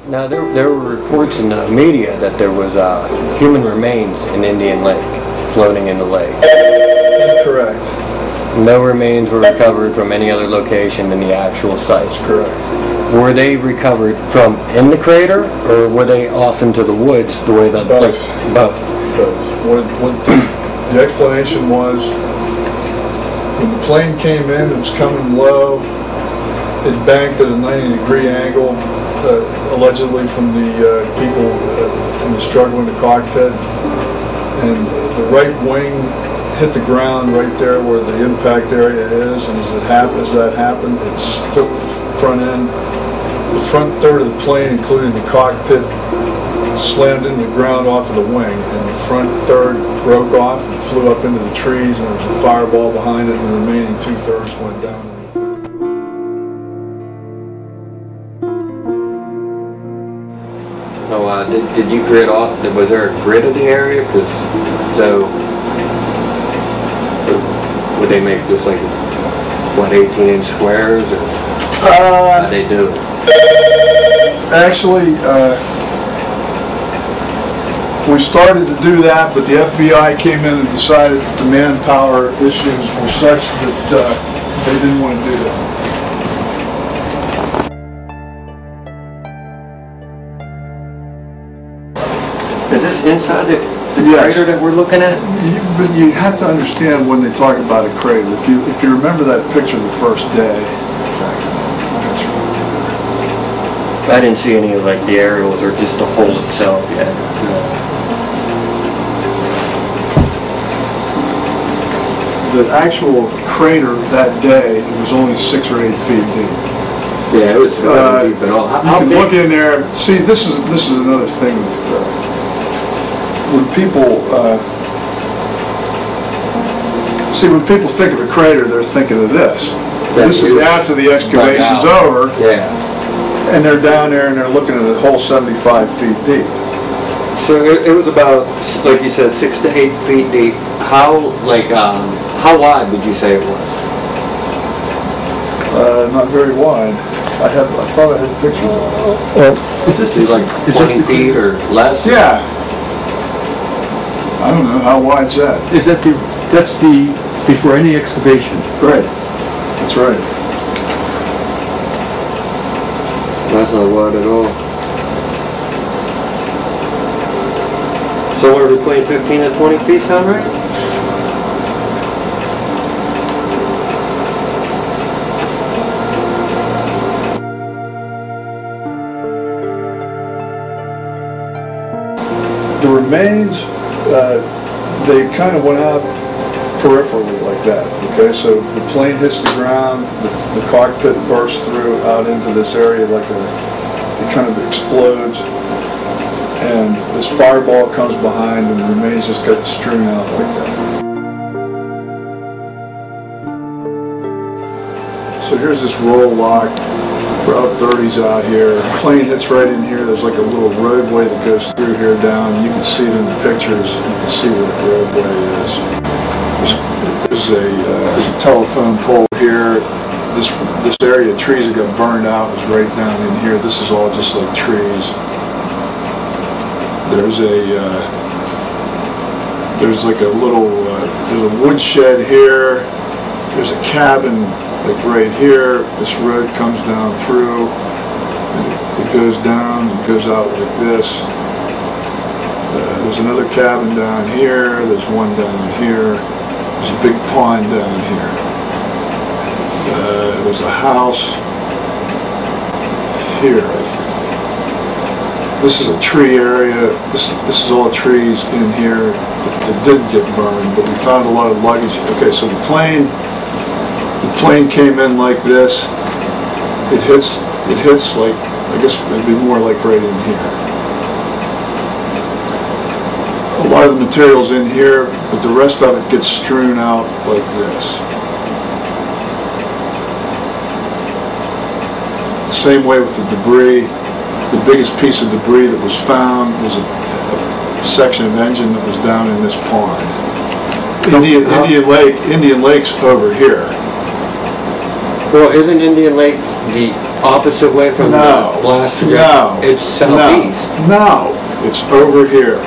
Now, there were reports in the media that there was human remains in Indian Lake, floating in the lake. Correct. No remains were recovered from any other location than the actual site. That's correct. Were they recovered from in the crater, or were they off into the woods the way that... Both. Both. What the explanation was, when the plane came in, it was coming low, it banked at a 90-degree angle, allegedly from the people from the struggle in the cockpit, and the right wing hit the ground right there where the impact area is, and as that happened, it flipped the front end. The front third of the plane, including the cockpit, slammed into the ground off of the wing, and the front third broke off and flew up into the trees, and there was a fireball behind it, and the remaining 2/3 went down. So, did you grid off? Was there a grid of the area? So, would they make just like, what, 18-inch squares? Or how'd they do it? Actually, we started to do that, but the FBI came in and decided that the manpower issues were such that they didn't want to do that. Is this inside the Yes. crater that we're looking at? But you have to understand when they talk about a crater. If you remember that picture the first day, in fact, I didn't see any of like the aerials or just the hole itself yet. the actual crater that day was only 6 or 8 feet deep. Yeah, it was deep at all. You can look in there. See, this is another thing that when people when people think of a crater, they're thinking of this. This is after the excavation's over. Yeah. And they're down there and they're looking at a hole 75 feet deep. So it was about, like you said, 6 to 8 feet deep. How wide would you say it was? Not very wide. I thought I had pictures of it. Is this like 20 feet or less? Yeah. I don't know, how wide's that? Is that that's before any excavation? Right. That's right. That's not wide at all. Somewhere between 15 and 20 feet, sound right? The remains, they kind of went out peripherally like that, okay? So the plane hits the ground, the cockpit bursts through out into this area like it kind of explodes, and this fireball comes behind and the remains just get strewn out like that. So here's this roll lock. Route 30's out here. Plane hits right in here. There's like a little roadway that goes through here down. You can see it in the pictures. You can see where the roadway is. There's a telephone pole here. This area of trees that got burned out is right down in here. This is all just like trees. There's like a little there's a woodshed here. There's a cabin like right here. This road comes down through, and it goes down and goes out like this. There's another cabin down here. There's one down here. There's a big pond down here. There's a house here, I think. This is a tree area. This is all trees in here that didn't get burned, but we found a lot of luggage. Okay, so the plane came in like this. It hits like, I guess it'd be more like right in here. A lot of the material's in here, but the rest of it gets strewn out like this. Same way with the debris. The biggest piece of debris that was found was a section of engine that was down in this pond. Indian Lake's over here. Well, isn't Indian Lake opposite way from No. the blast No. trajectory? It's southeast. No, it's over here.